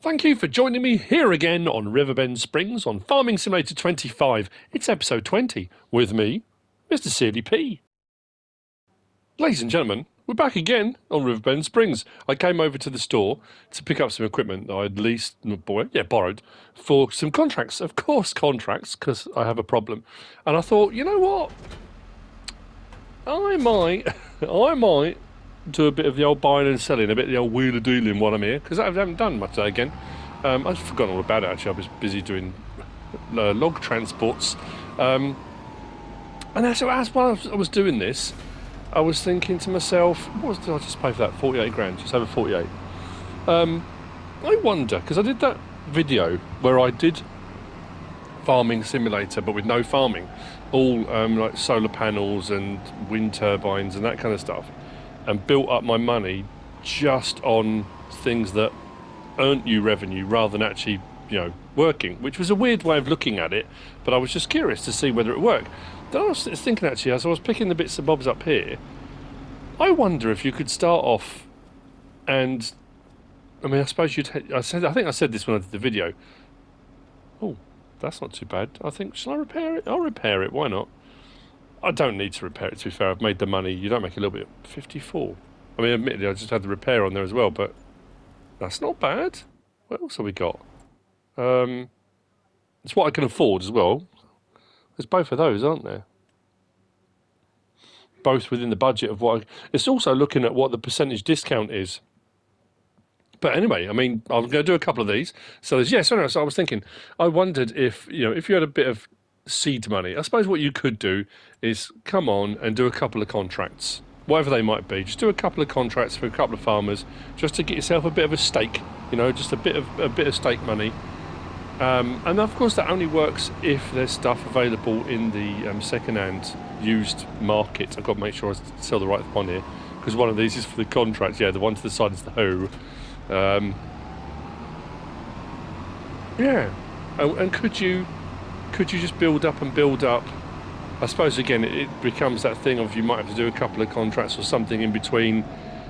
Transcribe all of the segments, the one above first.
Thank you for joining me here again on Riverbend Springs on Farming Simulator 25. It's episode 20 with me, MrSealyp. Ladies and gentlemen, we're back again on Riverbend Springs. I came over to the store to pick up some equipment that I'd borrowed for some contracts. Of course, contracts, because I have a problem. And I thought, you know what? I might do a bit of the old buying and selling, a bit of the old wheeler dealing while I'm here, because I haven't done much today again. I've forgotten all about it actually. I was busy doing log transports, and as while I was doing this, I was thinking to myself, what did I just pay for that? 48 grand, just over 48. I wonder, because I did that video where I did farming simulator but with no farming, all like solar panels and wind turbines and that kind of stuff, and built up my money just on things that earned you revenue rather than actually, working, which was a weird way of looking at it, but I was just curious to see whether it worked. Then I was thinking actually, as I was picking the bits and bobs up here, I wonder if you could start off and, I suppose I think I said this when I did the video. Oh, that's not too bad. I think, shall I repair it? I'll repair it, why not? I don't need to repair it, to be fair. I've made the money. You don't make a little bit. 54. Admittedly, I just had the repair on there as well, but that's not bad. What else have we got? It's what I can afford as well. There's both of those, aren't there? Both within the budget of what it's also looking at what the percentage discount is. But anyway, I'm going to do a couple of these. So so I was thinking, I wondered if you had a bit of seed money. I suppose what you could do is come on and do a couple of contracts, whatever they might be. Just do a couple of contracts for a couple of farmers, just to get yourself a bit of a stake. Just a bit of stake money. And of course, that only works if there's stuff available in the second-hand used market. I've got to make sure I sell the right one here, because one of these is for the contract. Yeah, the one to the side is the hoe. And could you just build up and build up? I suppose again it becomes that thing of you might have to do a couple of contracts or something in between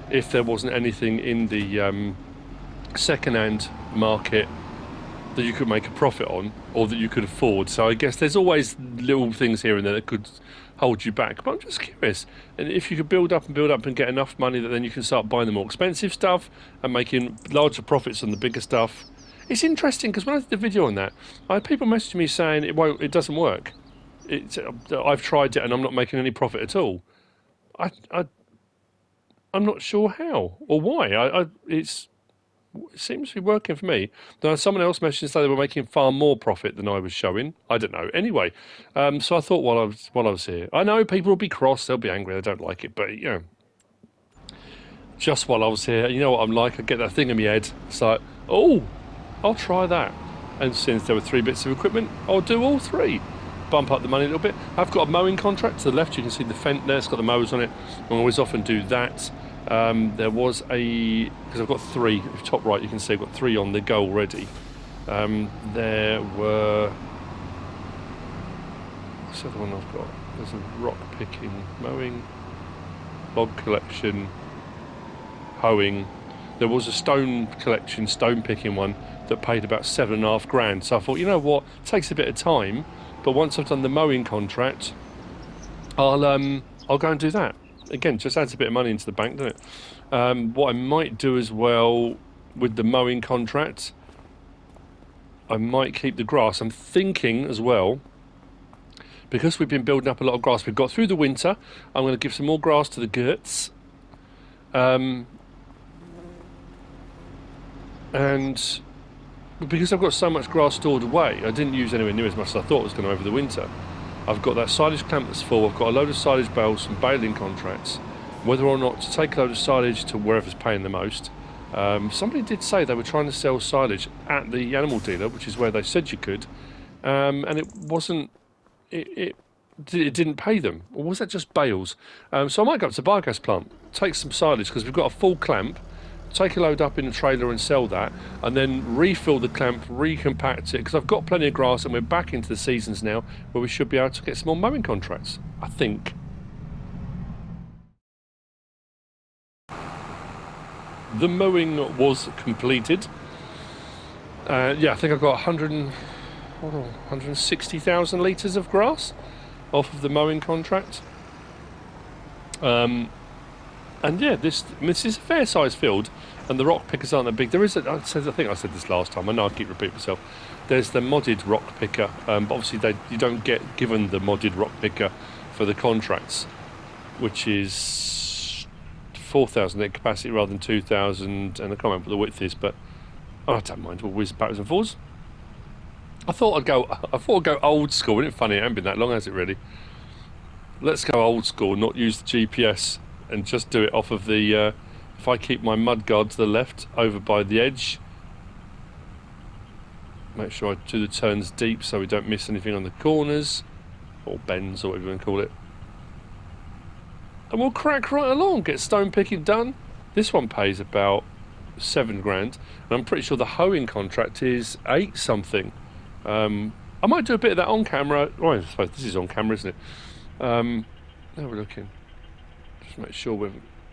if there wasn't anything in the second-hand market that you could make a profit on or that you could afford. So I guess there's always little things here and there that could hold you back. But I'm just curious, and if you could build up and get enough money that then you can start buying the more expensive stuff and making larger profits on the bigger stuff. It's interesting because when I did the video on that, I had people messaging me saying it doesn't work. I've tried it and I'm not making any profit at all. I'm not sure how or why. It seems to be working for me. Now, someone else messaged and said they were making far more profit than I was showing. I don't know. Anyway, so I thought while I was here, I know people will be cross, they'll be angry, they don't like it, but just while I was here, you know what I'm like. I get that thing in my head. It's like, oh, I'll try that. And since there were 3 bits of equipment, I'll do all 3. Bump up the money a little bit. I've got a mowing contract to the left. You can see the fence there. It's got the mowers on it. I always often do that. There was because I've got 3, top right you can see I've got 3 on the go already. There were, what's the other one I've got? There's a rock picking, mowing, log collection, hoeing. There was a stone collection, stone picking one that paid about 7.5 grand. So I thought, you know what, it takes a bit of time, but once I've done the mowing contract, I'll go and do that. Again, just adds a bit of money into the bank, doesn't it? What I might do as well with the mowing contract, I might keep the grass. I'm thinking as well, because we've been building up a lot of grass, we've got through the winter, I'm going to give some more grass to the girts. And because I've got so much grass stored away, I didn't use anywhere near as much as I thought I was going to over the winter. I've got that silage clamp that's full. I've got a load of silage bales from baling contracts. Whether or not to take a load of silage to wherever's paying the most. Somebody did say they were trying to sell silage at the animal dealer, which is where they said you could, and it wasn't. It didn't pay them, or was that just bales? So I might go up to the biogas plant, take some silage because we've got a full clamp. Take a load up in the trailer and sell that, and then refill the clamp, recompact it, because I've got plenty of grass and we're back into the seasons now where we should be able to get some more mowing contracts, I think. The mowing was completed. Yeah, I think I've got 160,000 litres of grass off of the mowing contract. And yeah, this is a fair sized field, and the rock pickers aren't that big. There is I think I said this last time. I know I keep repeating myself. There's the modded rock picker, but obviously you don't get given the modded rock picker for the contracts, which is 4,000 litre capacity rather than 2,000, and I can't remember what the width is, but I don't mind. We'll whiz backwards and forwards. I thought I'd go old school. Isn't it funny? It hasn't been that long, has it really? Let's go old school, not use the GPS, and just do it off of the. If I keep my mud guard to the left, over by the edge, make sure I do the turns deep so we don't miss anything on the corners, or bends, or whatever you want to call it. And we'll crack right along, get stone picking done. This one pays about £7 grand, and I'm pretty sure the hoeing contract is 8 something. I might do a bit of that on camera. Well, I suppose this is on camera, isn't it? Now we're looking. Just make sure we're.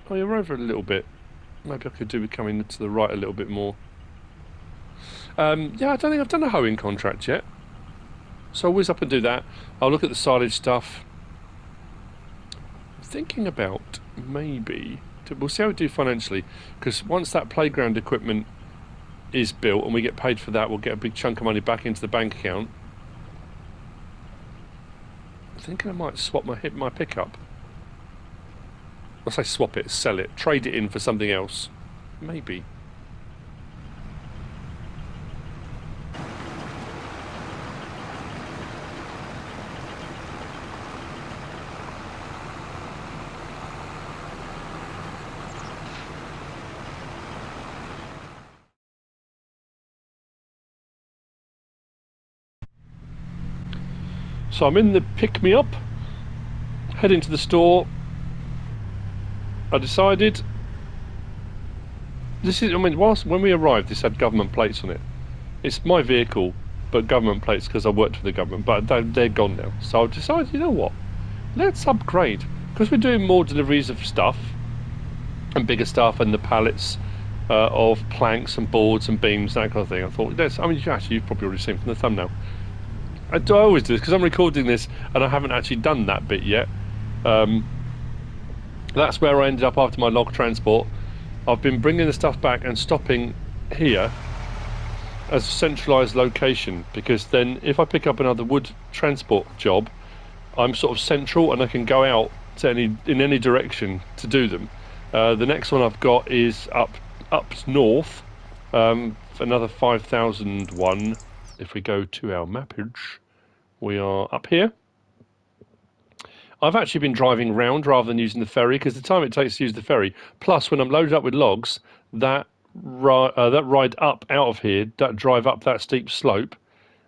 Oh, you're over a little bit. Maybe I could do with coming to the right a little bit more. Yeah, I don't think I've done a hoeing contract yet, so I'll whiz up and do that. I'll look at the silage stuff. I'm thinking about maybe. We'll see how we do financially, because once that playground equipment is built and we get paid for that, we'll get a big chunk of money back into the bank account. I'm thinking I might swap my pickup. I say swap it, sell it, trade it in for something else, maybe. So I'm in the pick-me-up, heading to the store. I decided, when we arrived, this had government plates on it. It's my vehicle, but government plates because I worked for the government, but they're gone now. So I decided, you know what, let's upgrade, because we're doing more deliveries of stuff, and bigger stuff, and the pallets of planks and boards and beams, that kind of thing. I thought, you've probably already seen from the thumbnail. I always do this because I'm recording this and I haven't actually done that bit yet. That's where I ended up after my log transport. I've been bringing the stuff back and stopping here as a centralised location, because then if I pick up another wood transport job, I'm sort of central and I can go out to in any direction to do them. The next one I've got is up north, another 5,001. If we go to our mappage, we are up here. I've actually been driving round rather than using the ferry, because the time it takes to use the ferry, plus when I'm loaded up with logs, that ride up out of here, that drive up that steep slope,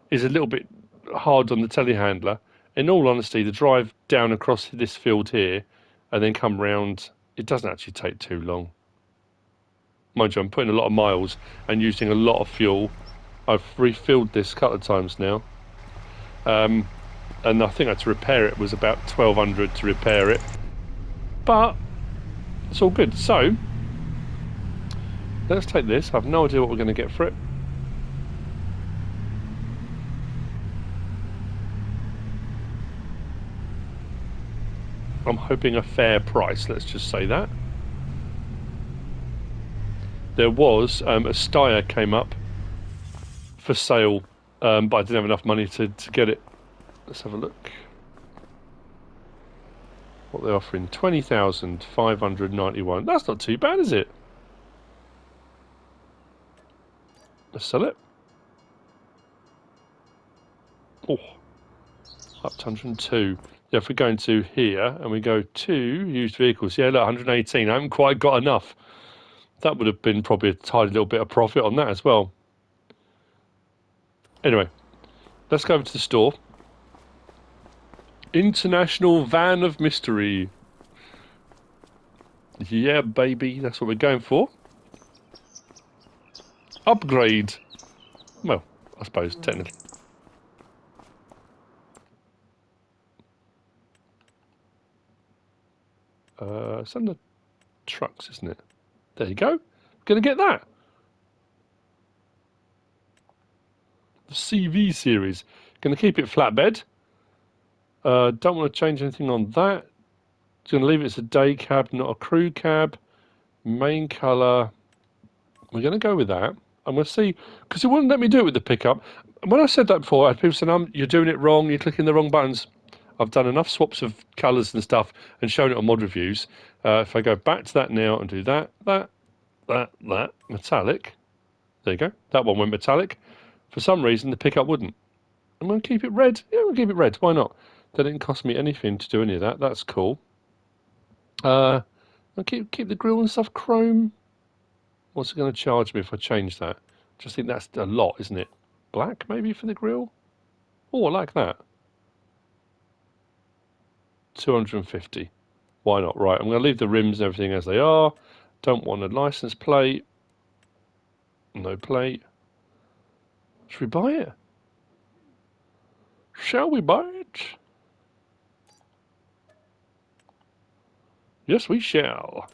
is a little bit hard on the telehandler. In all honesty, the drive down across this field here and then come round, it doesn't actually take too long. Mind you, I'm putting a lot of miles and using a lot of fuel. I've refilled this a couple of times now. And I think I had to repair it was about 1,200 to repair it. But it's all good. So let's take this. I have no idea what we're going to get for it. I'm hoping a fair price, let's just say that. There was a Steyr came up for sale, but I didn't have enough money to get it. Let's have a look. What they're offering, 20,591. That's not too bad, is it? Let's sell it. Oh, up to 102. Yeah, if we go into here and we go to used vehicles, yeah, look, 118. I haven't quite got enough. That would have been probably a tiny little bit of profit on that as well. Anyway, let's go over to the store. International Van of Mystery. Yeah, baby, that's what we're going for. Upgrade. Well, I suppose, technically. It's under trucks, isn't it? There you go. We're going to get that. The CV series. Going to keep it flatbed. Don't want to change anything on that. Going to leave it as a day cab, not a crew cab. Main colour. We're going to go with that. I'm going to see, because it wouldn't let me do it with the pickup. When I said that before, I had people saying, you're doing it wrong, you're clicking the wrong buttons. I've done enough swaps of colours and stuff and shown it on mod reviews. If I go back to that now and do that, metallic. There you go. That one went metallic. For some reason, the pickup wouldn't. I'm going to keep it red. Yeah, we'll keep it red. Why not? That didn't cost me anything to do any of that. That's cool. I'll keep the grille and stuff chrome. What's it going to charge me if I change that? Just think that's a lot, isn't it? Black, maybe, for the grille? Oh, I like that. 250. Why not? Right, I'm going to leave the rims and everything as they are. Don't want a license plate. No plate. Should we buy it? Shall we buy it? Yes, we shall.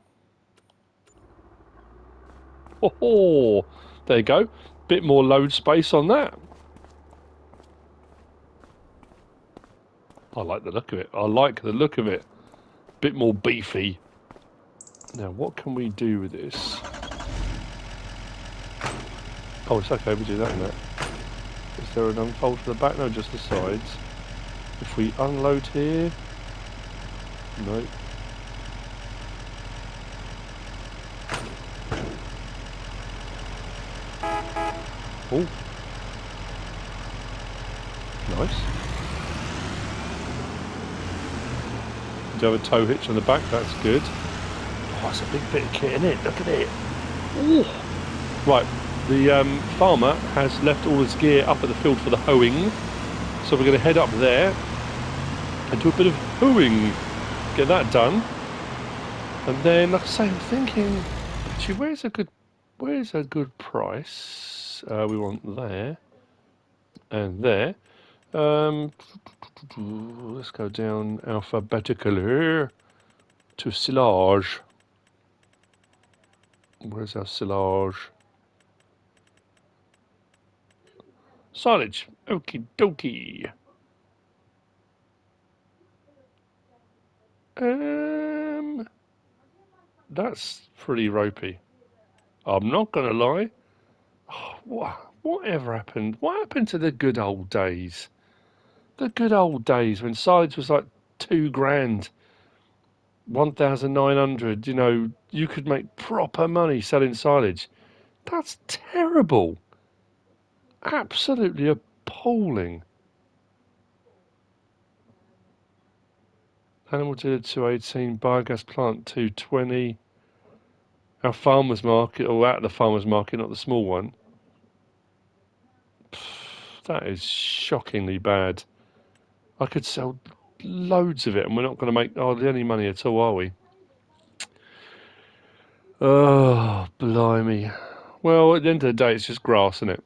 Oh, there you go. Bit more load space on that. I like the look of it. I like the look of it. Bit more beefy. Now, what can we do with this? Oh, it's okay. We do that in that. Is there an unfold to the back? No, just the sides. If we unload here... No. Oh. Nice. Do you have a tow hitch on the back? That's good. Oh, that's a big bit of kit, isn't it? Look at it. Ooh. Right. The farmer has left all his gear up at the field for the hoeing. So we're going to head up there and do a bit of hoeing. Get that done. And then, like I say, I'm thinking, actually, where's a good price? We want there and there. Let's go down alphabetically to Silage. Where's our Silage? Silage. Okie dokie. That's pretty ropey. I'm not gonna lie. Oh, whatever happened? What happened to the good old days? The good old days when silage was like £2,000, 1,900. You know, you could make proper money selling silage. That's terrible. Absolutely appalling. Animal dealer 218, biogas plant 220. Our farmers market, or at the farmers market, not the small one. That is shockingly bad. I could sell loads of it, and we're not going to make hardly any money at all, are we? Oh, blimey. Well, at the end of the day, it's just grass, isn't it?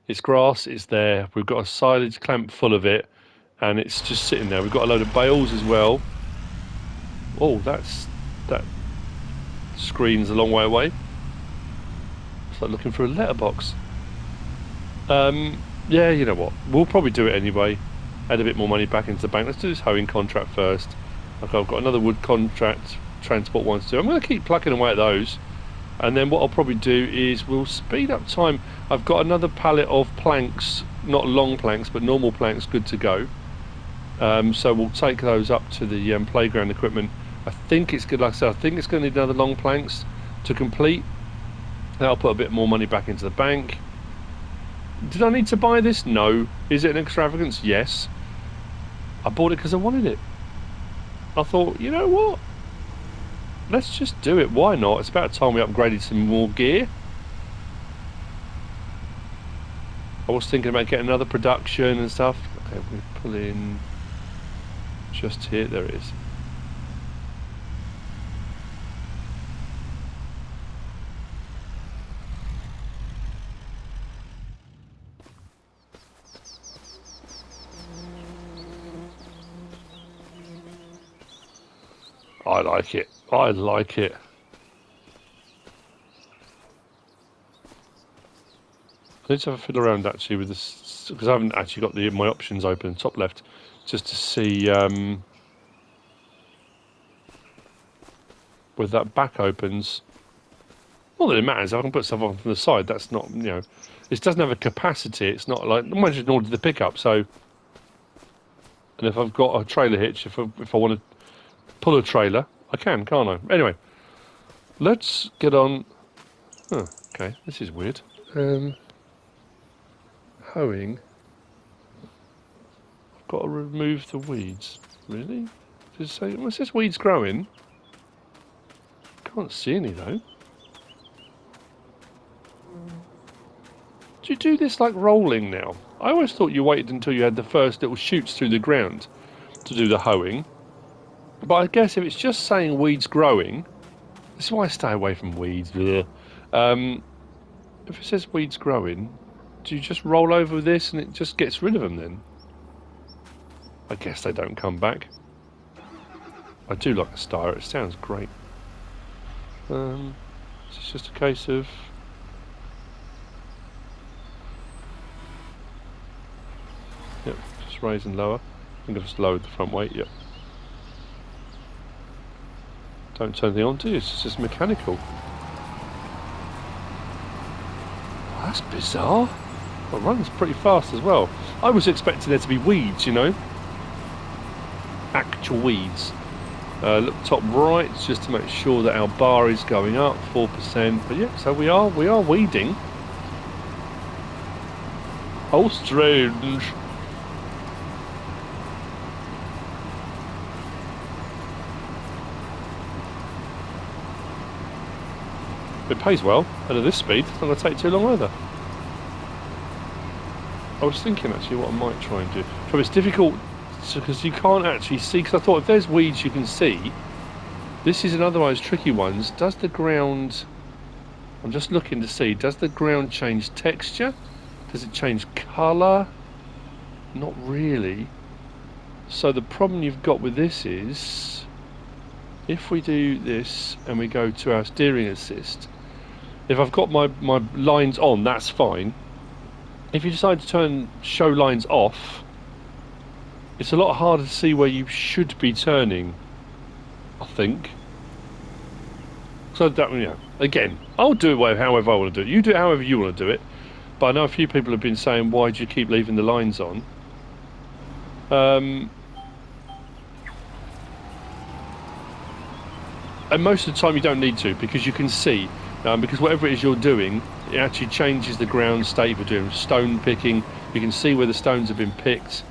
It's grass, it's there. We've got a silage clamp full of it, and it's just sitting there. We've got a load of bales as well. Oh, that screen's a long way away. It's like looking for a letterbox. Yeah, you know what? We'll probably do it anyway. Add a bit more money back into the bank. Let's do this hoeing contract first. Okay, I've got another wood contract, transport one to do. I'm going to keep plucking away at those. And then what I'll probably do is we'll speed up time. I've got another pallet of planks, not long planks, but normal planks, good to go. So we'll take those up to the playground equipment. I think it's good, like I said, I think it's going to need another long planks to complete. That'll put a bit more money back into the bank. Did I need to buy this? No. Is it an extravagance? Yes. I bought it because I wanted it. I thought, you know what? Let's just do it. Why not? It's about time we upgraded some more gear. I was thinking about getting another production and stuff. Okay, we pull in just here. There it is. I like it. I like it. I need to have a fiddle around actually with this, because I haven't actually got my options open, top left, just to see whether that back opens. Not that it matters, I can put stuff on from the side, that's not, you know, it doesn't have a capacity, it's not like, I just ordered the pickup, so, and if I've got a trailer hitch, if I want to pull a trailer, I can, can't I? Anyway, let's get on, oh, okay, this is weird. Hoeing, I've got to remove the weeds, really? Does it say, what's this weeds growing? Can't see any though. Do you do this like rolling now? I always thought you waited until you had the first little shoots through the ground to do the hoeing. But I guess if it's just saying weeds growing, this is why I stay away from weeds. If it says weeds growing, do you just roll over this and it just gets rid of them then? I guess they don't come back. I do like a star, it sounds great. It's just a case of... Yep, just raise and lower. I think I've just lowered the front weight, yep. Don't turn the on, do you? It's just mechanical. Oh, that's bizarre. Well, it runs pretty fast as well. I was expecting there to be weeds, you know? Actual weeds. Look top right, just to make sure that our bar is going up, 4%. But yeah, so we are weeding. Oh, strange. It pays well, and at this speed, it's not going to take too long either. I was thinking actually what I might try and do. So it's difficult because you can't actually see, because I thought if there's weeds you can see, this is another one of those tricky ones. Does the ground, I'm just looking to see, does the ground change texture? Does it change colour? Not really. So the problem you've got with this is, if we do this and we go to our steering assist, if I've got my lines on, that's fine. If you decide to turn show lines off, it's a lot harder to see where you should be turning, I think. So that, yeah, again, I'll do it however I want to do it. You do it however you want to do it. But I know a few people have been saying, why do you keep leaving the lines on? And most of the time you don't need to, because you can see, because whatever it is you're doing, it actually changes the ground state. If you're doing stone picking, you can see where the stones have been picked.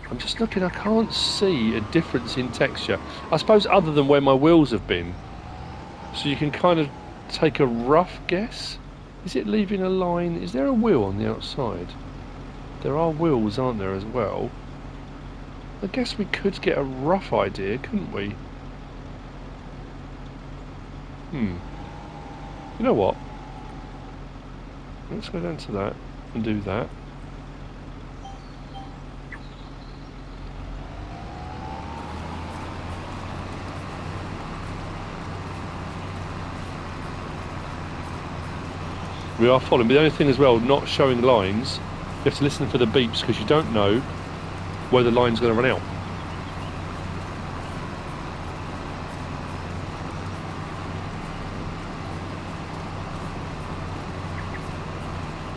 I'm just looking, I can't see a difference in texture. I suppose other than where my wheels have been. So you can kind of take a rough guess. Is it leaving a line? Is there a wheel on the outside? There are wheels, aren't there, as well? I guess we could get a rough idea, couldn't we? You know what? Let's go down to that and do that. We are following, but the only thing as well, not showing lines, you have to listen for the beeps because you don't know where the line's going to run out.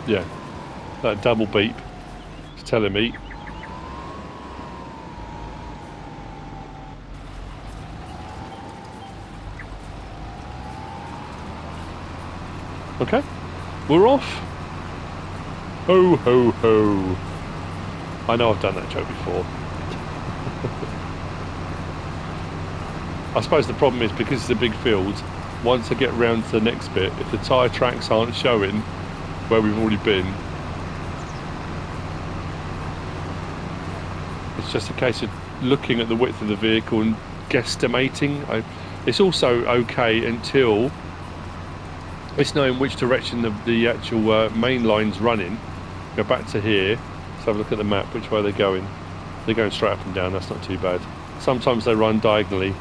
Yeah, that double beep is telling me. Okay, we're off. Ho, ho, ho. I know I've done that joke before. I suppose the problem is, because it's a big field, once I get round to the next bit, if the tyre tracks aren't showing where we've already been, it's just a case of looking at the width of the vehicle and guesstimating. It's also okay until it's knowing which direction the actual main line's running. Go back to here, let's have a look at the map, which way they're going. They're going straight up and down, that's not too bad. Sometimes they run diagonally.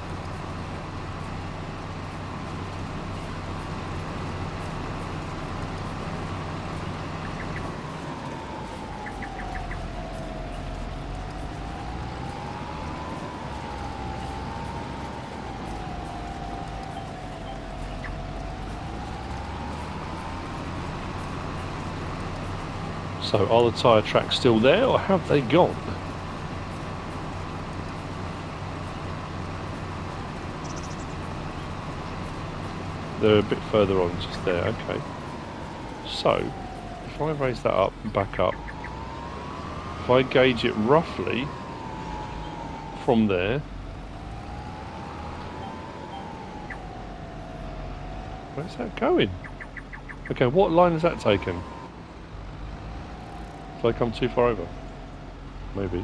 So are the tyre tracks still there, or have they gone? They're a bit further on, just there, okay. So, if I raise that up and back up, if I gauge it roughly from there, where's that going? Okay, what line has that taken? Did I come too far over? Maybe.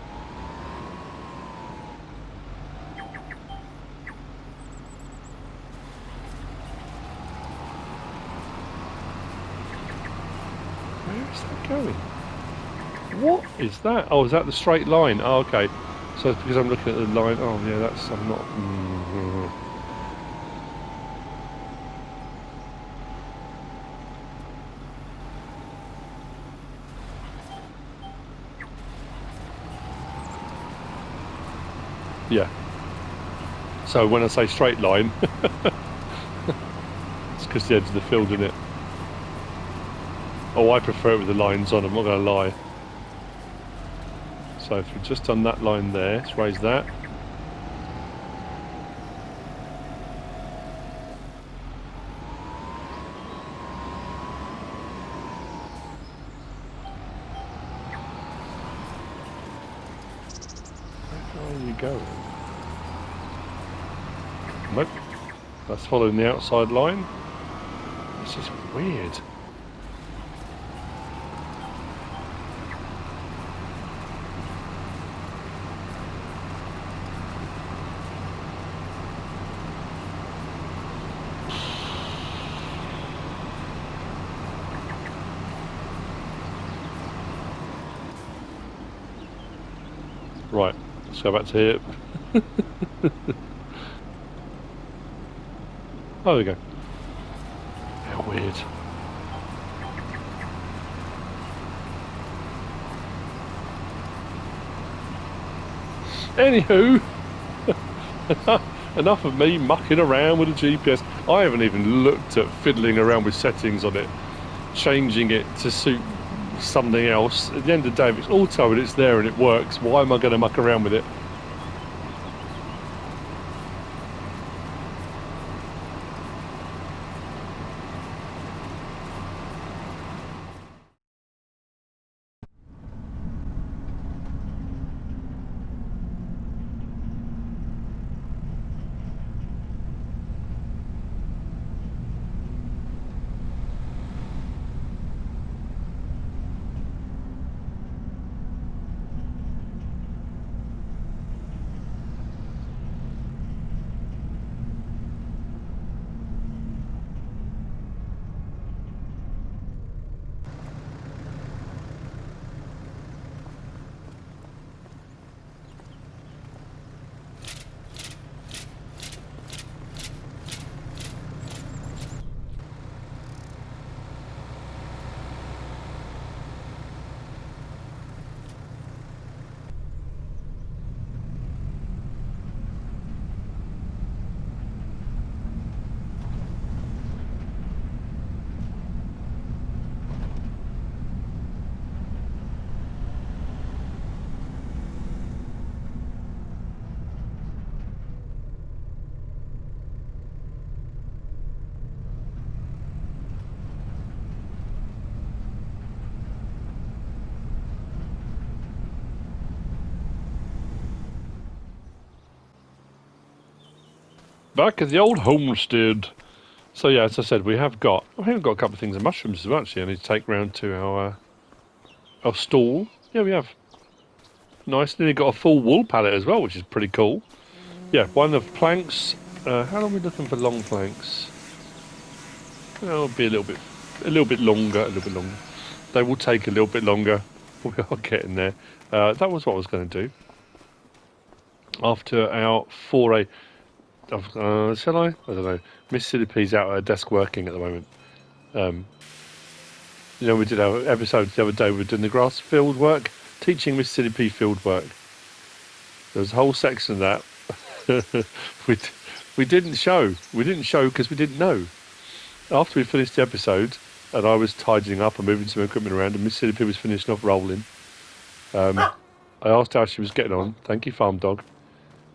Where is that going? What is that? Oh, is that the straight line? Oh, okay. So it's because I'm looking at the line. Oh, yeah, that's... I'm not... Yeah. So when I say straight line, it's because the edge of the field, isn't it? Oh, I prefer it with the lines on, I'm not going to lie. So if we've just done that line there, let's raise that. Where are you going? Nope. That's following the outside line. This is weird. Right, let's go back to here. Oh, there we go. How weird. Anywho, enough of me mucking around with the GPS. I haven't even looked at fiddling around with settings on it, changing it to suit something else. At the end of the day, if it's auto and it's there and it works, why am I going to muck around with it? Back at the old homestead. So yeah, as I said, we have got a couple of things of mushrooms as well. Actually, I need to take round to our stall. Yeah, we have. Nice. Nearly got a full wool pallet as well, which is pretty cool. Yeah, one of planks. How long are we looking for long planks? It'll be a little bit longer. They will take a little bit longer. We are getting there. That was what I was going to do. After our foray. Shall I? I don't know. MrSealyp's out at her desk working at the moment. You know, we did our episode the other day. We were doing the grass field work, teaching MrSealyp field work. There was a whole section of that we didn't show. We didn't show because we didn't know. After we finished the episode, and I was tidying up and moving some equipment around, and MrSealyp was finishing off rolling. I asked how she was getting on. Thank you, farm dog.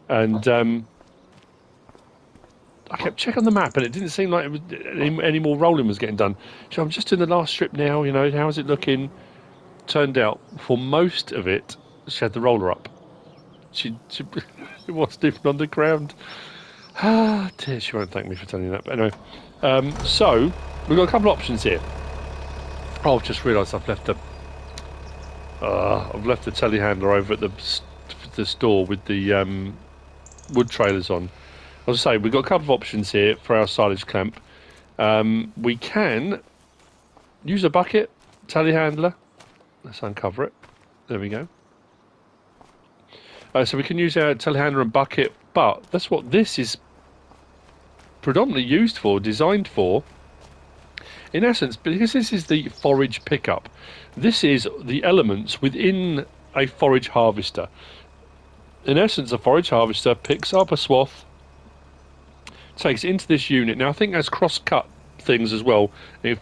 And I kept checking the map, and it didn't seem like it was any more rolling was getting done. So I'm just doing the last strip now. You know, how's it looking? Turned out, for most of it, she had the roller up. She it wasn't even on the ground. Ah, dear, she won't thank me for telling you that. But anyway, so we've got a couple of options here. Oh, I've just realised I've left the telehandler over at the store with the wood trailers on. As I say, we've got a couple of options here for our silage clamp. We can use a bucket telehandler. Let's uncover it. There we go. So we can use our telehandler and bucket, but that's what this is predominantly used for, designed for. In essence, because this is the forage pickup, this is the elements within a forage harvester. In essence, a forage harvester picks up a swath, takes it into this unit. Now, I think there's cross-cut things as well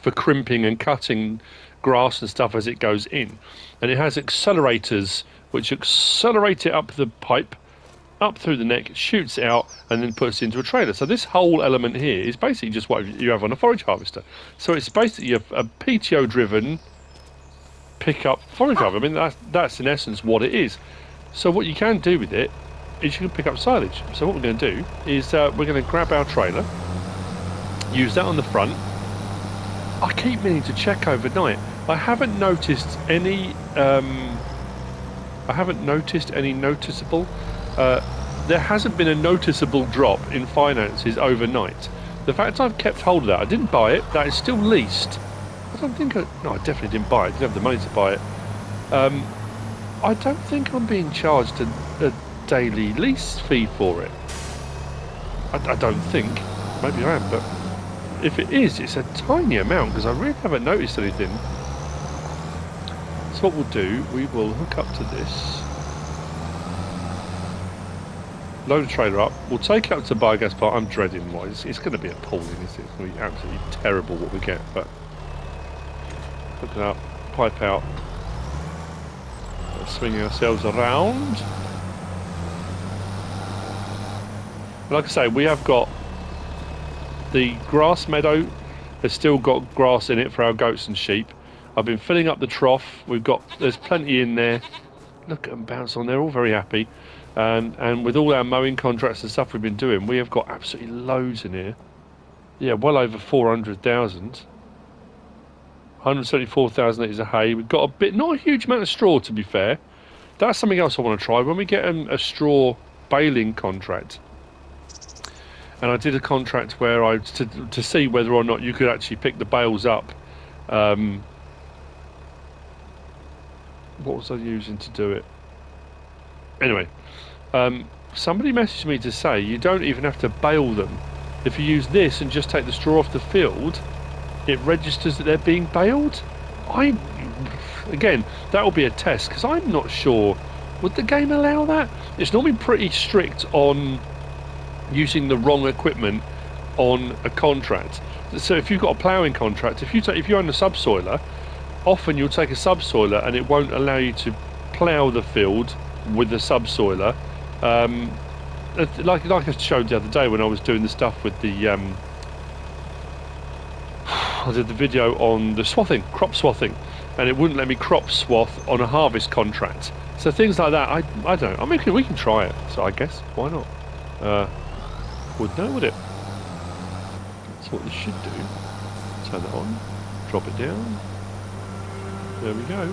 for crimping and cutting grass and stuff as it goes in. And it has accelerators which accelerate it up the pipe, up through the neck, shoots it out, and then puts it into a trailer. So this whole element here is basically just what you have on a forage harvester. So it's basically a PTO-driven pickup forage harvester. I mean, that's in essence what it is. So what you can do with it is you can pick up silage. So what we're going to do is we're going to grab our trailer, use that on the front. I keep meaning to check overnight. I haven't noticed any noticeable. There hasn't been a noticeable drop in finances overnight. The fact I've kept hold of that, I didn't buy it, that is still leased. I definitely didn't buy it, I didn't have the money to buy it. I don't think I'm being charged a daily lease fee for it. I don't think. Maybe I am, but if it is, it's a tiny amount because I really haven't noticed anything. So what we'll do, we will hook up to this, load the trailer up, we'll take it up to the biogas plant. I'm dreading what it's going to be appalling, isn't it? It's going to be absolutely terrible what we get, but hook it up, pipe out, swinging ourselves around. Like I say, we have got the grass meadow has still got grass in it for our goats and sheep. I've been filling up the trough. There's plenty in there. Look at them bounce on. They're all very happy. And with all our mowing contracts and stuff we've been doing, we have got absolutely loads in here. Yeah, well over 400,000. 174,000 litres of hay. We've got not a huge amount of straw, to be fair. That's something else I want to try. When we get a straw baling contract, and I did a contract where to see whether or not you could actually pick the bales up. What was I using to do it? Anyway, somebody messaged me to say you don't even have to bale them. If you use this and just take the straw off the field, it registers that they're being baled. Again, that will be a test because I'm not sure. Would the game allow that? It's normally pretty strict on using the wrong equipment on a contract. So if you've got a ploughing contract, if you own a subsoiler, often you'll take a subsoiler and it won't allow you to plough the field with the subsoiler. Like I showed the other day when I was doing the stuff with the I did the video on the swathing, crop swathing, and it wouldn't let me crop swath on a harvest contract. So things like that, I don't know. I mean, we can try it. So I guess why not? Would know, would it? That's what this should do. Turn that on, drop it down. There we go.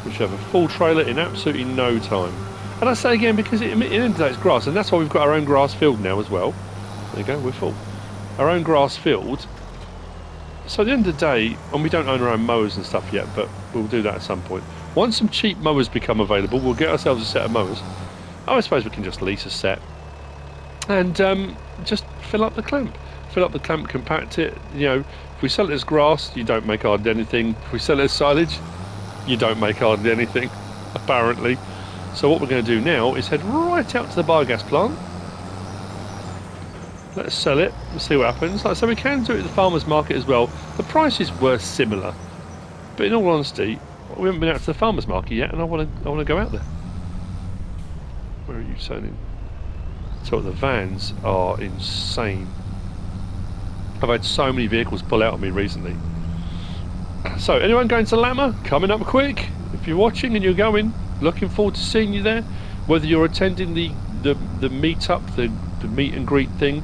We should have a full trailer in absolutely no time. And I say again because it inundates grass, and that's why we've got our own grass field now as well. There you go, we're full. Our own grass field. So at the end of the day, and we don't own our own mowers and stuff yet, but we'll do that at some point. Once some cheap mowers become available, we'll get ourselves a set of mowers. I suppose we can just lease a set. And just fill up the clamp. Fill up the clamp, compact it. You know, if we sell it as grass, you don't make hardly anything. If we sell it as silage, you don't make hardly anything, apparently. So what we're going to do now is head right out to the biogas plant, let's sell it and see what happens. Like I said, we can do it at the farmer's market as well. The prices were similar, but in all honesty, we haven't been out to the farmer's market yet, and I want to go out there. Where are you turning? So the vans are insane. I've had so many vehicles pull out on me recently. So anyone going to Lama? Coming up quick. If you're watching and you're going, looking forward to seeing you there. Whether you're attending the meet-up, the meet and greet thing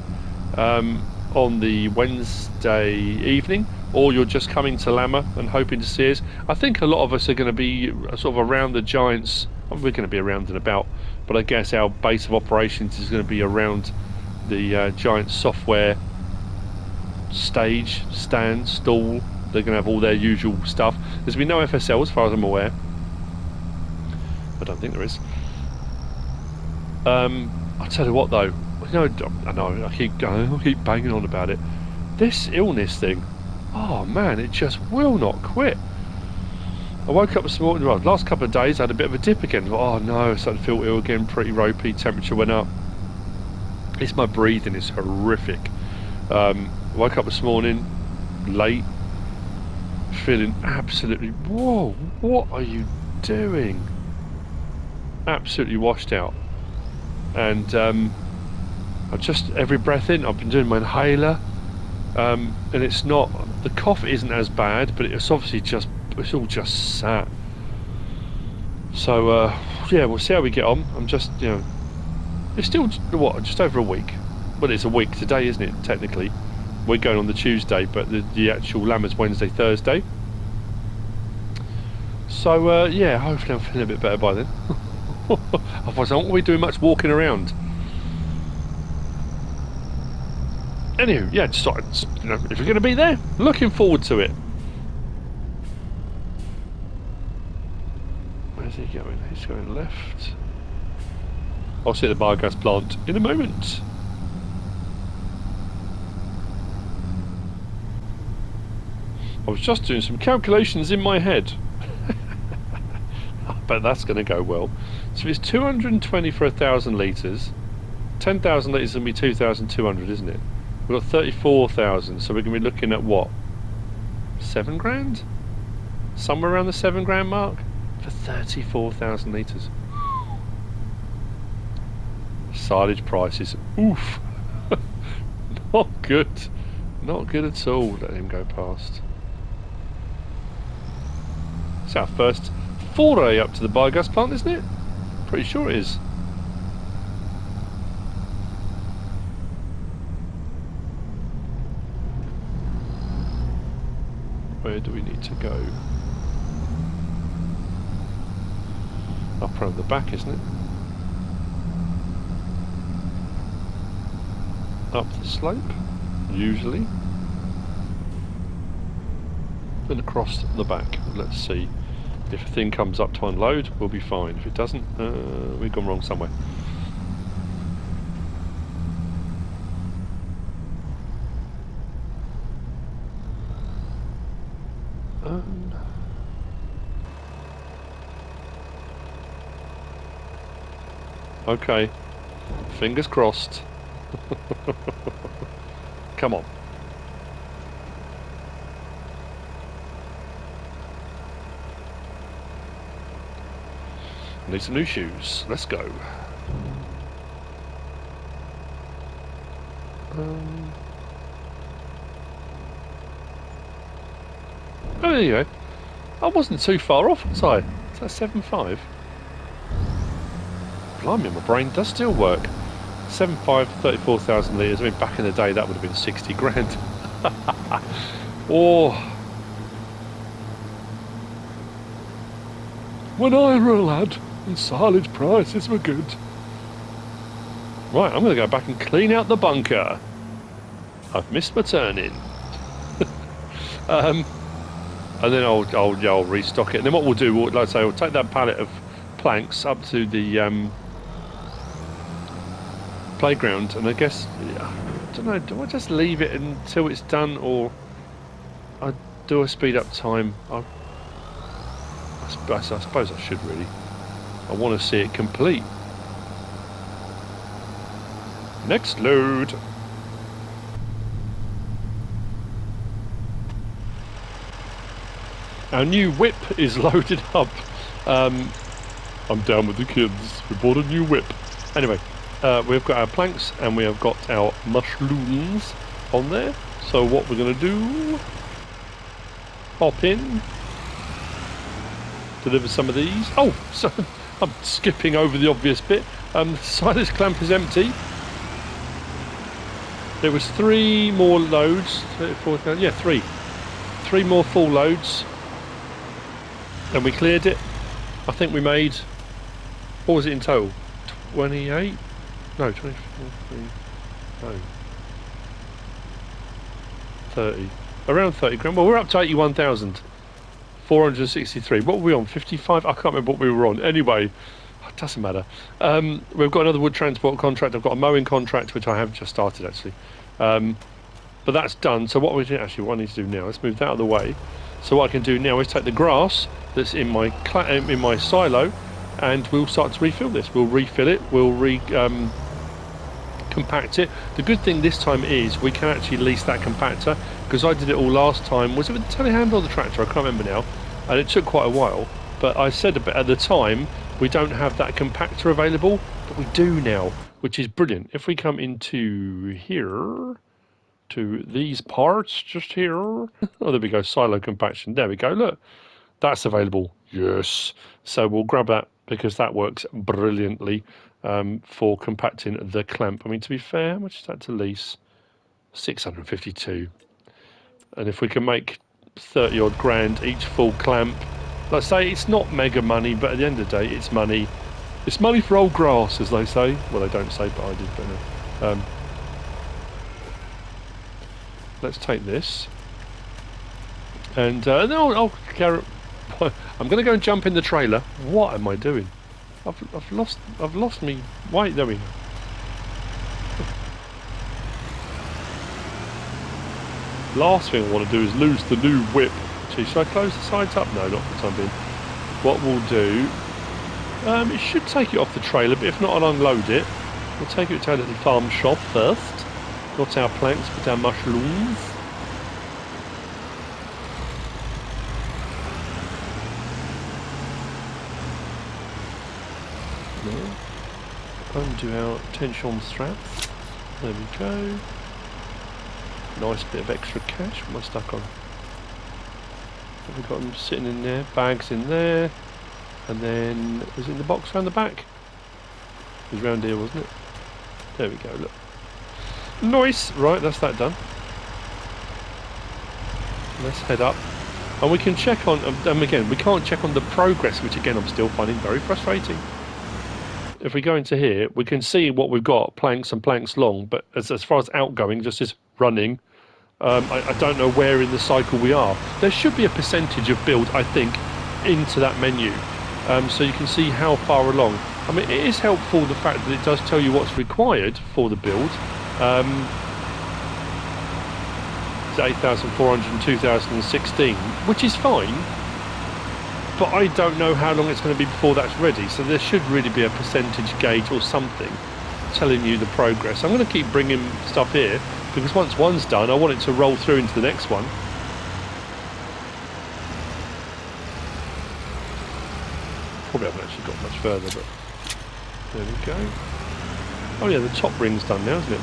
on the Wednesday evening, or you're just coming to Lama and hoping to see us. I think a lot of us are going to be sort of around the Giants. We're going to be around and about, but I guess our base of operations is going to be around the Giants software stage, stand, stall. They're going to have all their usual stuff. There's been no FSL as far as I'm aware. I don't think there is. I'll tell you what though, you know, I know I keep banging on about it. This illness thing, oh man, it just will not quit. I woke up this morning, well, last couple of days I had a bit of a dip again. Oh no, I started to feel ill again, pretty ropey, temperature went up. It's my breathing is horrific. Woke up this morning, late, feeling absolutely, whoa, what are you doing? Absolutely washed out. And I just, every breath in, I've been doing my inhaler, and it's not, the cough isn't as bad, but it's obviously just, it's all just sat. So yeah, we'll see how we get on. I'm just, you know, it's still, what, just over a week. Well, it's a week today, isn't it, technically? We're going on the Tuesday, but the actual Lama's Wednesday, Thursday. So yeah, hopefully I'm feeling a bit better by then. Otherwise I won't be doing much walking around. Anywho, yeah, just thought, you know, if you're going to be there, looking forward to it. Where's he going? He's going left. I'll see the biogas plant in a moment. I was just doing some calculations in my head. I bet that's going to go well. So it's 220 for 1,000 litres. 10,000 litres is going to be 2,200, isn't it? We've got 34,000, so we're going to be looking at what? 7 grand? Somewhere around the 7 grand mark for 34,000 litres. Silage prices, oof. Not good. Not good at all. Let him go past. It's our first foray up to the biogas plant, isn't it? Pretty sure it is. Where do we need to go? Up around the back, isn't it? Up the slope, usually. And across the back. Let's see. If a thing comes up to unload, we'll be fine. If it doesn't, we've gone wrong somewhere. Okay. Fingers crossed. Come on. Need some new shoes. Let's go. Oh, there you go. I wasn't too far off, was I? Is that 7.5? Blimey, my brain does still work. 7.5, 34,000 litres. I mean, back in the day, that would have been 60 grand. Oh. When I were a lad, and silage prices were good. Right, I'm going to go back and clean out the bunker. I've missed my turn-in. And then I'll restock it. And then what we'll do, like I say, we'll take that pallet of planks up to the playground, and I guess, I don't know, do I just leave it until it's done, or I do a speed up time? I suppose I should really. I want to see it complete. Next load. Our new whip is loaded up. I'm down with the kids. We bought a new whip. Anyway, we've got our planks and we have got our mushrooms on there. So what we're going to do, hop in, deliver some of these. Oh, so I'm skipping over the obvious bit. The silage clamp is empty. There was 3 more loads. 3. 3 more full loads. And we cleared it. I think we made, what was it in total? 28? No, 24, no. 30. Around 30 grand. Well, we're up to 81,463. What were we on? 55? I can't remember what we were on. Anyway, it doesn't matter. We've got another wood transport contract. I've got a mowing contract, which I have just started, actually. But that's done. So what I need to do now, let's move that out of the way. So what I can do now is take the grass that's in my silo, and we'll start to refill this. We'll refill it. We'll compact it. The good thing this time is we can actually lease that compactor, because I did it all last time. Was it with the telehandler or the tractor? I can't remember now. And it took quite a while. But I said at the time we don't have that compactor available, but we do now, which is brilliant. If we come into here, to these parts just here. Oh, there we go, silo compaction. There we go, look, that's available. Yes. So we'll grab that because that works brilliantly for compacting the clamp. I mean, to be fair, how much is that to lease? 652. And if we can make 30 odd grand each full clamp, like I say, it's not mega money, but at the end of the day, it's money. It's money for old grass, as they say. Well, they don't say, but I did. But let's take this, and no, I'll carry. I'm going to go and jump in the trailer. What am I doing? I've lost me. Wait, there we go. Last thing I want to do is lose the new whip. Should I close the sides up? No, not for the time being. What we'll do, it should take it off the trailer, but if not, I'll unload it. We'll take it to our little farm shop first. Not our planks, but our mushrooms. Undo our tension straps. There we go. Nice bit of extra cash. What am I stuck on? Have we got them sitting in there? Bags in there. And then, was it in the box around the back? It was round here, wasn't it? There we go, look. Nice! Right, that's that done. Let's head up. And we can check on, again, we can't check on the progress, which again I'm still finding very frustrating. If we go into here, we can see what we've got, planks and planks long, but as far as outgoing, just as running, I don't know where in the cycle we are. There should be a percentage of build, I think, into that menu, so you can see how far along. I mean, it is helpful the fact that it does tell you what's required for the build. It's 8,400 in 2016, which is fine, but I don't know how long it's going to be before that's ready, so there should really be a percentage gauge or something telling you the progress. I'm going to keep bringing stuff here, because once one's done, I want it to roll through into the next one. Probably haven't actually got much further, but there we go. Oh yeah, the top ring's done now, isn't it?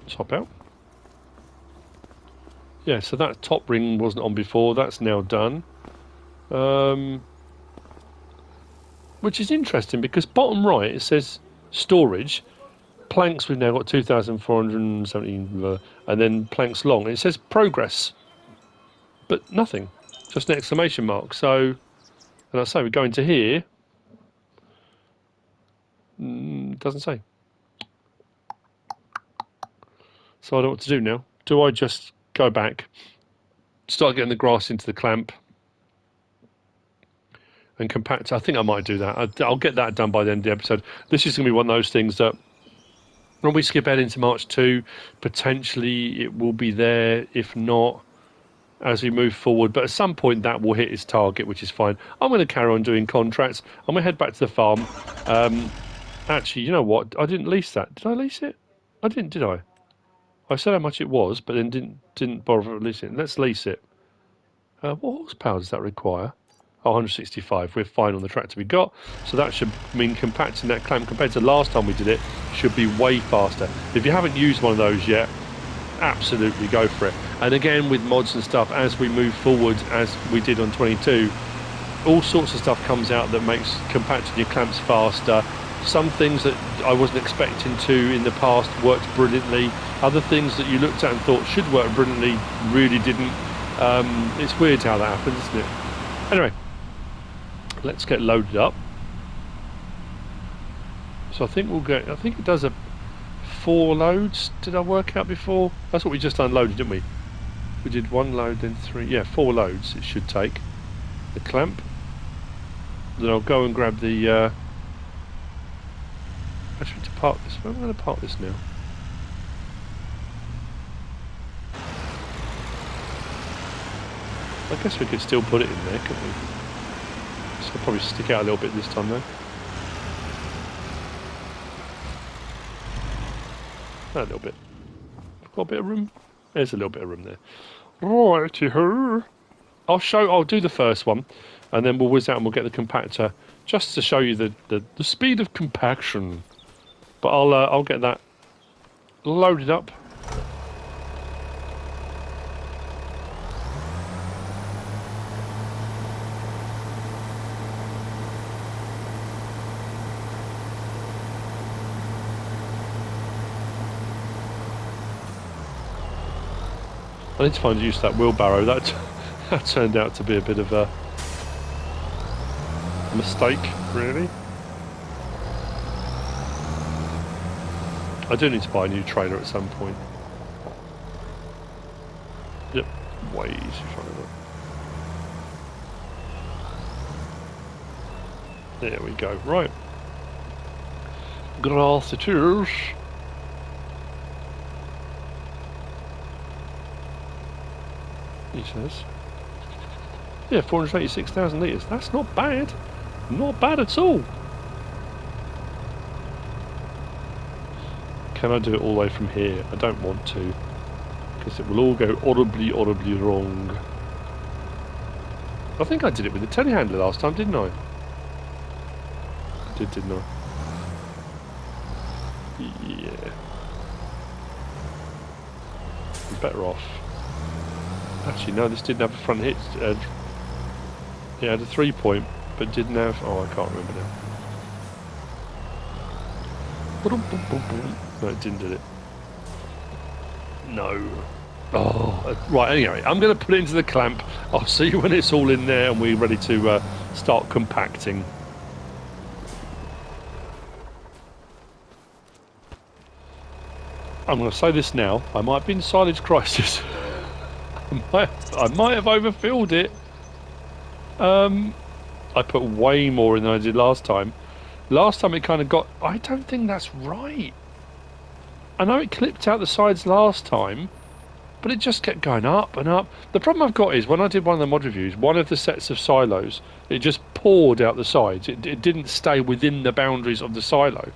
Top out. Yeah, so that top ring wasn't on before, that's now done. Which is interesting, because bottom right it says storage. Planks, we've now got 2,417, and then planks long. It says progress, but nothing, just an exclamation mark. So, and I say we go into here, doesn't say. So I don't know what to do now. Do I just go back, start getting the grass into the clamp, and compact? I think I might do that. I'll get that done by the end of the episode. This is going to be one of those things that when we skip ahead into March 2, potentially it will be there, if not as we move forward, but at some point that will hit its target, which is fine. I'm going to carry on doing contracts. I'm going to head back to the farm. Actually, you know what? I didn't lease that. Did I lease it? I didn't, did I? I said how much it was, but then didn't bother releasing it. Let's lease it. What horsepower does that require? Oh, 165. We're fine on the tractor we got. So that should mean compacting that clamp compared to last time we did it should be way faster. If you haven't used one of those yet, absolutely go for it. And again, with mods and stuff, as we move forward, as we did on 22, all sorts of stuff comes out that makes compacting your clamps faster. Some things that I wasn't expecting to in the past worked brilliantly. Other things that you looked at and thought should work brilliantly really didn't. It's weird how that happens, isn't it? Anyway, let's get loaded up. So I think it does a 4 loads. Did I work out before? That's what we just unloaded, didn't we? We did 1 load, then 3. Yeah, 4 loads it should take. The clamp. Then I'll go and grab the... Actually, to park this. Where am I going to park this now? I guess we could still put it in there, couldn't we? So I'll probably stick out a little bit this time though. A little bit. Got a bit of room. There's a little bit of room there. Righty-ho. I'll do the first one, and then we'll whiz out and we'll get the compactor just to show you the speed of compaction. But I'll get that loaded up. I need to find use of that wheelbarrow. That turned out to be a bit of a mistake, really. I do need to buy a new trailer at some point. Yep, way easy finding it. There we go. Right. Gracias. He says. Yeah, 486,000 litres. That's not bad. Not bad at all. Can I do it all the way from here? I don't want to, because it will all go horribly, horribly wrong. I think I did it with the telehandler last time, didn't I? I did, didn't I? Yeah. I'm better off. Actually, no, this didn't have a front hitch edge. It had a 3-point, but didn't have... Oh, I can't remember now. No, it didn't, did it? No. Oh, right, anyway, I'm going to put it into the clamp. I'll see you when it's all in there and we're ready to start compacting. I'm going to say this now. I might be in silage crisis. I might have overfilled it. I put way more in than I did last time. Last time it kind of got... I don't think that's right. I know it clipped out the sides last time, but it just kept going up and up. The problem I've got is when I did one of the mod reviews, one of the sets of silos, it just poured out the sides. It didn't stay within the boundaries of the silo.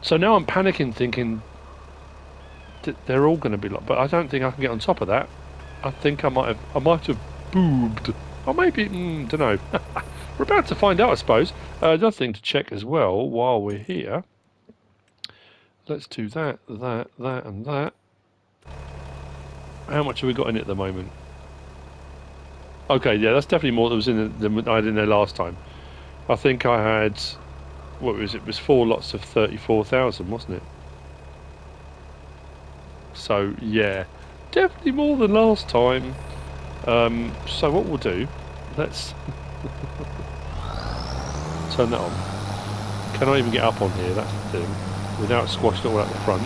So now I'm panicking, thinking that they're all going to be like... But I don't think I can get on top of that. I think I might have boobed. Or maybe, don't know. We're about to find out, I suppose. Another thing to check as well while we're here. Let's do that, and that. How much have we got in it at the moment? Okay, yeah, that's definitely more than was in than I had in there last time. I think I had, what was it? It was 4 lots of 34,000, wasn't it? So yeah, definitely more than last time. So what we'll do, let's turn that on. Can I even get up on here? That's the thing. Without squashing it all out the front.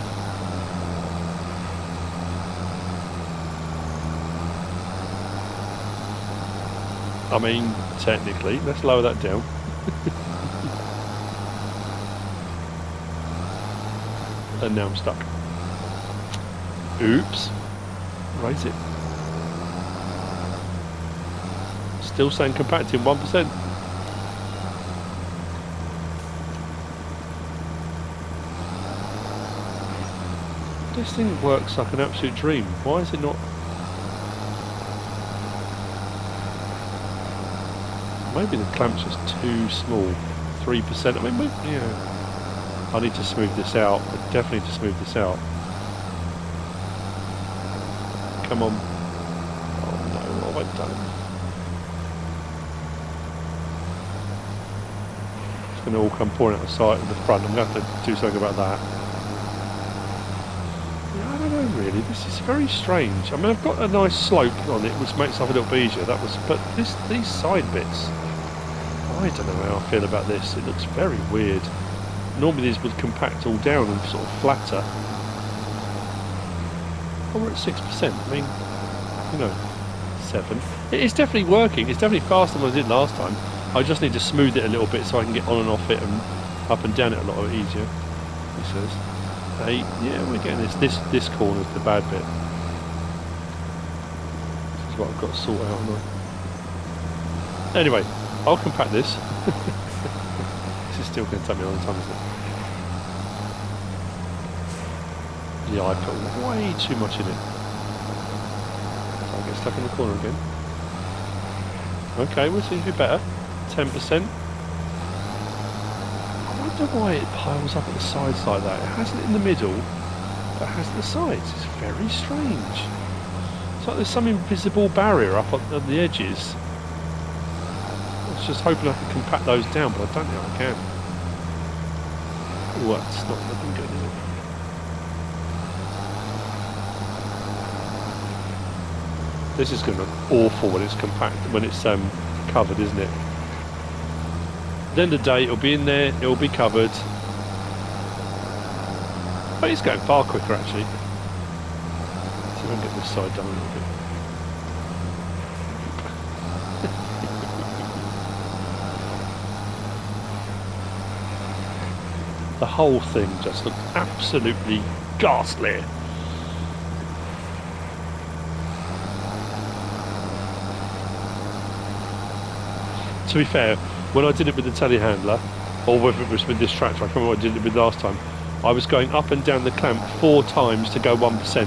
I mean, technically, let's lower that down. And now I'm stuck. Oops. Raise it. Still saying compacting 1%. This thing works like an absolute dream. Why is it not? Maybe the clamp's just too small. 3%. I mean, yeah. I need to smooth this out. I definitely need to smooth this out. Come on. Oh no, what have I done? It's going to all come pouring out the side of the front. I'm going to have to do something about that. Yeah, I don't know really. This is very strange. I mean, I've got a nice slope on it, which makes life a little bit easier. But these side bits, I don't know how I feel about this. It looks very weird. Normally these would compact all down and sort of flatter. Oh, we're at 6%. I mean, you know, 7. It's definitely working. It's definitely faster than I did last time. I just need to smooth it a little bit so I can get on and off it and up and down it a lot easier. He says. 8. Yeah, we're getting this. This corner's the bad bit. This is what I've got to sort out, haven't I? Anyway, I'll compact this. This is still going to take me a long time, isn't it? Yeah, I put way too much in it. So I'll get stuck in the corner again. Okay, we'll see if it's better. 10%. I wonder why it piles up at the sides like that. It has it in the middle, but it has it at the sides. It's very strange. It's like there's some invisible barrier up on the edges. I was just hoping I could compact those down, but I don't think I can. Oh, that's not looking good, is it? This is going to look awful when it's compact, when it's covered, isn't it? At the end of the day, it'll be in there, it'll be covered. But it's going far quicker, actually. So I'm going to get this side done a little bit. The whole thing just looks absolutely ghastly. To be fair, when I did it with the telehandler, or whether it was with this tractor, I can't remember what I did it with last time, I was going up and down the clamp 4 times to go 1%.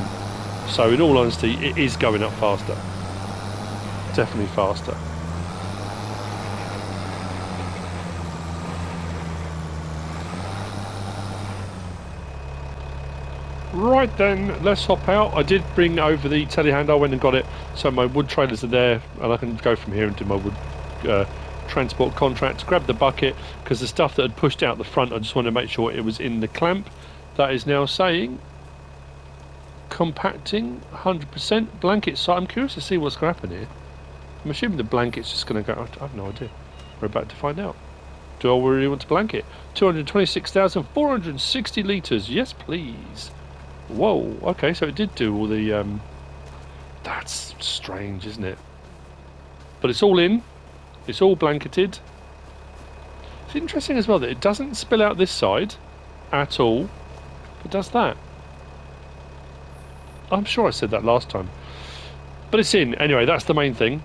So in all honesty, it is going up faster. Definitely faster. Right then, let's hop out. I did bring over the telehandler, I went and got it, so my wood trailers are there, and I can go from here and do my wood transport contracts. Grab the bucket, because the stuff that had pushed out the front, I just wanted to make sure it was in the clamp. That is now saying compacting 100% blanket. So I'm curious to see what's going to happen here. I'm assuming the blanket's just going to go. I have no idea. We're about to find out. Do I really want to blanket? 226,460 litres. Yes, please. Whoa. Okay, so it did do all the. That's strange, isn't it? But it's all in. It's all blanketed. It's interesting as well that it doesn't spill out this side at all. It does that. I'm sure I said that last time. But it's in. Anyway, that's the main thing.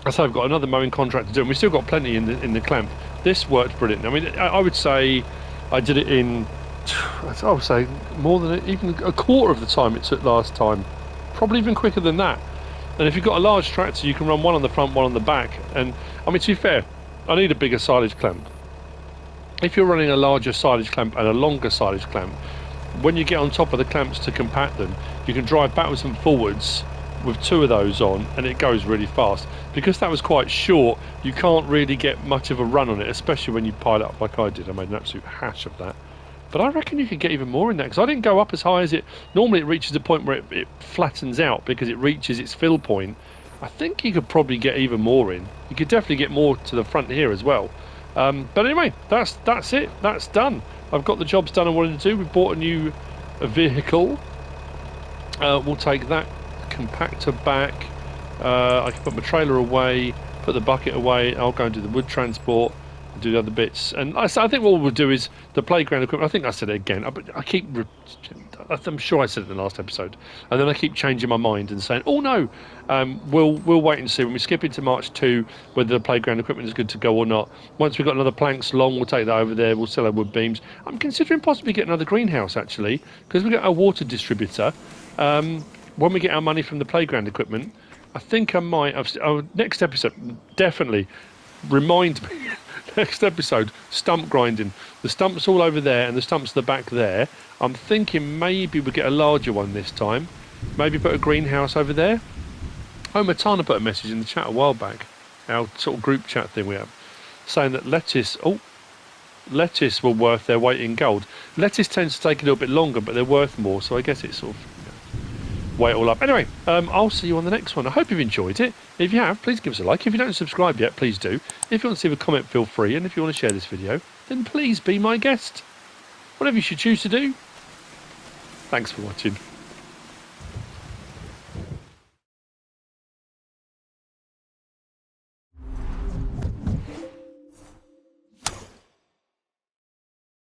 So I've got another mowing contract to do, and we've still got plenty in the clamp. This worked brilliant. I mean, I would say I did it in, I would say, more than even a quarter of the time it took last time. Probably even quicker than that. And if you've got a large tractor, you can run one on the front, one on the back. And, I mean, to be fair, I need a bigger silage clamp. If you're running a larger silage clamp and a longer silage clamp, when you get on top of the clamps to compact them, you can drive backwards and forwards with 2 of those on, and it goes really fast. Because that was quite short, you can't really get much of a run on it, especially when you pile it up like I did. I made an absolute hash of that. But I reckon you could get even more in that, because I didn't go up as high as it. Normally it reaches a point where it flattens out because it reaches its fill point. I think you could probably get even more in. You could definitely get more to the front here as well. But anyway, that's it. That's done. I've got the jobs done I wanted to do. We bought a new vehicle. We'll take that compactor back. I can put my trailer away, put the bucket away. I'll go and do the wood transport. do the other bits. And I think what we'll do is the playground equipment. I think I said it again. I'm sure I said it in the last episode, and then I keep changing my mind and saying, "Oh no, we'll wait and see when we skip into March 2 whether the playground equipment is good to go or not. Once we've got another planks long, we'll take that over there. We'll sell our wood beams. I'm considering possibly getting another greenhouse actually, because we got a water distributor. When we get our money from the playground equipment, I think I might. Next episode, definitely remind me. Next episode, stump grinding. The stump's all over there and the stump's the back there. I'm thinking maybe we get a larger one this time. Maybe put a greenhouse over there. Oh, Matana put a message in the chat a while back, our sort of group chat thing we have, saying that lettuce were worth their weight in gold. Lettuce tends to take a little bit longer, but they're worth more, so I guess it's sort of weigh it all up. Anyway, I'll see you on the next one. I hope you've enjoyed it. If you have, please give us a like. If you don't subscribe yet, please do. If you want to leave a comment, feel free. And if you want to share this video, then please be my guest. Whatever you should choose to do. Thanks for watching.